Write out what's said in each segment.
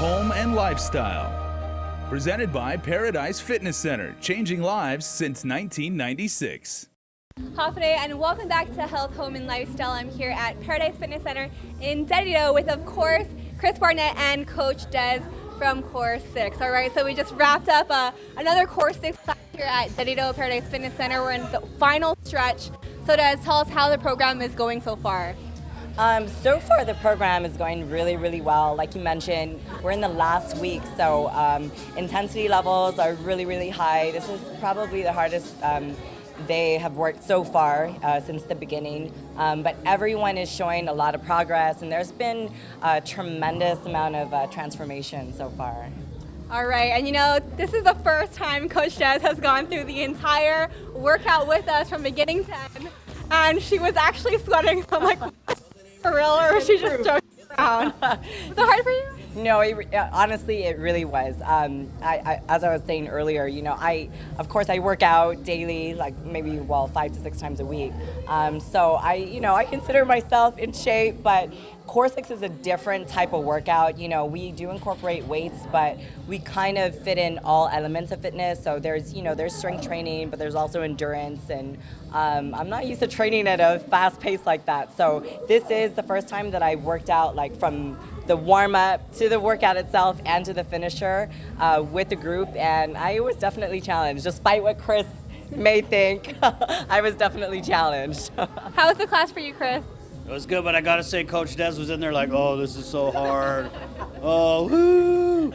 home, and lifestyle. Presented by Paradise Fitness Center, changing lives since 1996. Hafide, and welcome back to Health, Home, and Lifestyle. I'm here at Paradise Fitness Center in Dedito with, of course, Chris Barnett and Coach Des from COR-6. All right, so we just wrapped up another COR-6 class here at Dedito Paradise Fitness Center. We're in the final stretch. So Des, tell us how the program is going so far. So far the program is going really, really well. Like you mentioned, we're in the last week, so intensity levels are really, really high. This is probably the hardest they have worked so far since the beginning, but everyone is showing a lot of progress, and there's been a tremendous amount of transformation so far. All right, and you know, this is the first time Coach Des has gone through the entire workout with us from beginning to end, and she was actually sweating. So I'm like, for real, or was she just joking around? Was it hard for you? No, honestly, it really was. As I was saying earlier, you know, of course I work out daily, like maybe 5 to 6 times a week. So I consider myself in shape, but COR-6 is a different type of workout. You know, we do incorporate weights, but we kind of fit in all elements of fitness. So there's strength training, but there's also endurance, and I'm not used to training at a fast pace like that. So this is the first time that I worked out like from the warm-up to the workout itself and to the finisher with the group, and I was definitely challenged, despite what Chris may think. I was definitely challenged. How was the class for you, Chris? It was good, but I gotta say, Coach Des was in there like, oh, this is so hard. Oh, woo!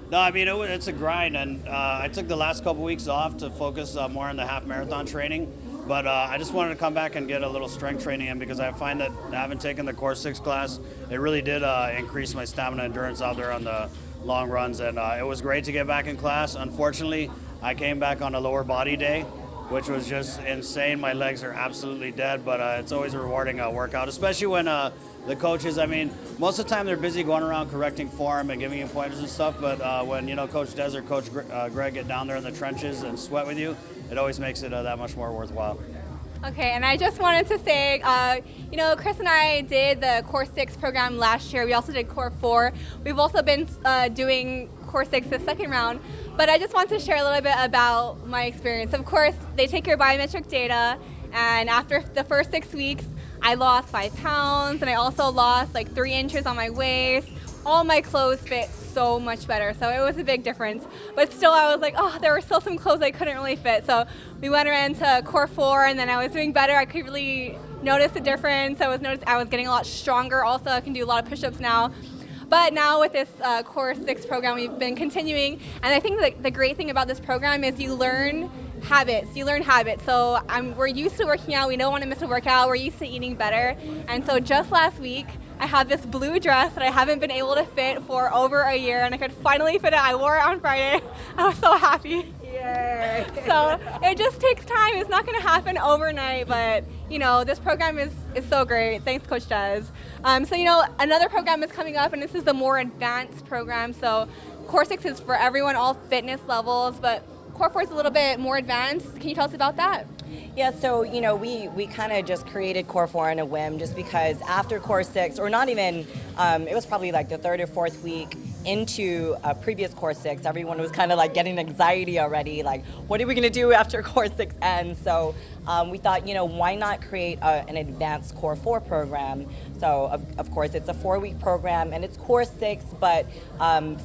No, I mean, it's a grind, and I took the last couple weeks off to focus more on the half marathon training, but I just wanted to come back and get a little strength training in, because I find that having taken the COR-6 class, it really did increase my stamina and endurance out there on the long runs, and it was great to get back in class. Unfortunately, I came back on a lower body day, which was just insane. My legs are absolutely dead, but it's always a rewarding workout, especially when the coaches, I mean, most of the time they're busy going around correcting form and giving you pointers and stuff, but when, you know, Coach Des or Coach Greg get down there in the trenches and sweat with you, it always makes it that much more worthwhile. Okay, and I just wanted to say, you know, Chris and I did the COR-6 program last year. We also did COR-4. We've also been doing COR-6 the second round. But I just want to share a little bit about my experience. Of course, they take your biometric data, and after the first 6 weeks, I lost 5 pounds, and I also lost like 3 inches on my waist. All my clothes fit so much better, so it was a big difference. But still, I was like, oh, there were still some clothes I couldn't really fit. So we went around to COR-4, and then I was doing better. I could really notice the difference. I was getting a lot stronger. Also, I can do a lot of push-ups now. But now with this COR-6 program, we've been continuing, and I think the great thing about this program is you learn habits. So we're used to working out. We don't want to miss a workout. We're used to eating better. And so just last week, I had this blue dress that I haven't been able to fit for over a year, and I could finally fit it. I wore it on Friday. I was so happy. Yay! So it just takes time. It's not going to happen overnight, but you know, this program is so great. Thanks, Coach Des. So you know, another program is coming up, and this is the more advanced program. So COR-6 is for everyone, all fitness levels, but COR-4 is a little bit more advanced. Can you tell us about that? Yeah, so you know, we kind of just created COR-4 on a whim, just because after COR-6, or not even, it was probably like the 3rd or 4th week into a previous COR-6, everyone was kind of like getting anxiety already, like, what are we going to do after COR-6 ends? So we thought, you know, why not create an advanced COR-4 program? So of course it's a 4-week program, and it's COR-6, but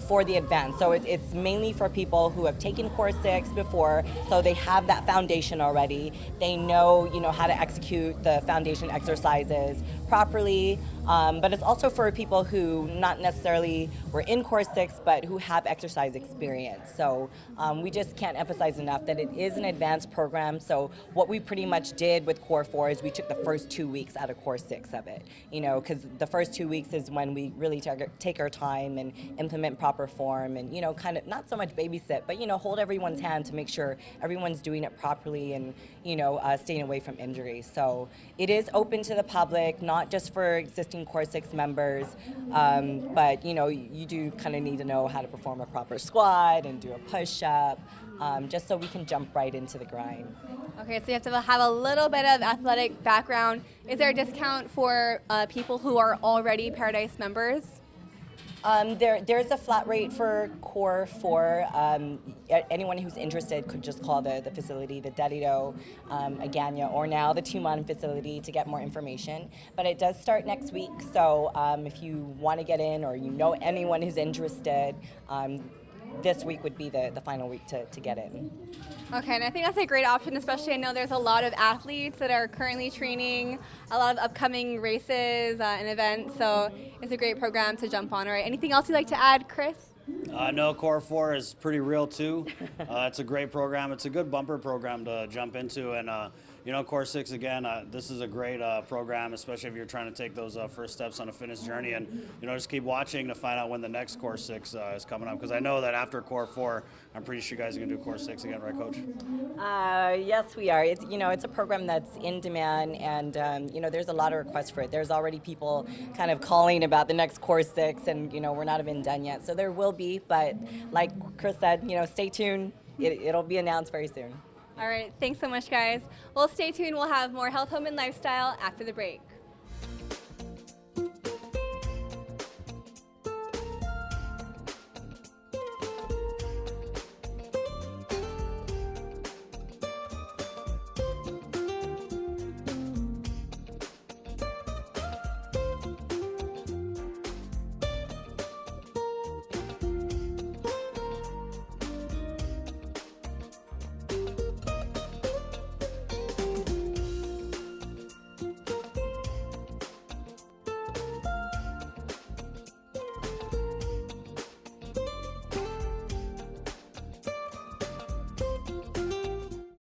for the advanced. So it's mainly for people who have taken COR-6 before, so they have that foundation already. They know, you know, how to execute the foundation exercises properly. But it's also for people who not necessarily were in COR-6, but who have exercise experience. So we just can't emphasize enough that it is an advanced program. So what we pretty much did with COR-4 is we took the first 2 weeks out of COR-6 of it. You know, because the first 2 weeks is when we really take our time and implement proper form, and you know, kind of not so much babysit, but you know, hold everyone's hand to make sure everyone's doing it properly, and you know, staying away from injury. So it is open to the public, not just for existing COR-6 members, but you know, you do kind of need to know how to perform a proper squat and do a push-up, just so we can jump right into the grind. Okay, so you have to have a little bit of athletic background. Is there a discount for people who are already Paradise members? There's a flat rate for COR-4. Anyone who's interested could just call the facility, the Derrida, Agana, or now the Tumon facility to get more information. But it does start next week, so if you want to get in or you know anyone who's interested, this week would be the final week to get in. Okay, and I think that's a great option, especially I know there's a lot of athletes that are currently training, a lot of upcoming races and events, so it's a great program to jump on. All right, anything else you'd like to add, Chris? No, COR-4 is pretty real too. It's a great program. It's a good bumper program to jump into, and COR-6 again. This is a great program, especially if you're trying to take those first steps on a fitness journey, and just keep watching to find out when the next COR-6 is coming up. Because I know that after COR-4, I'm pretty sure you guys are gonna do COR-6 again, right, Coach? Yes, we are. It's a program that's in demand, and there's a lot of requests for it. There's already people kind of calling about the next COR-6, and we're not even done yet. So there will be, but like Chris said, stay tuned. It'll be announced very soon. All right, thanks so much, guys. Well, stay tuned. We'll have more health, home, and lifestyle after the break.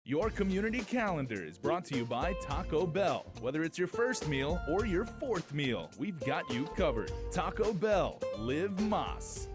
Your community calendar is brought to you by Taco Bell. Whether it's your first meal or your fourth meal, we've got you covered. Taco Bell, live Más.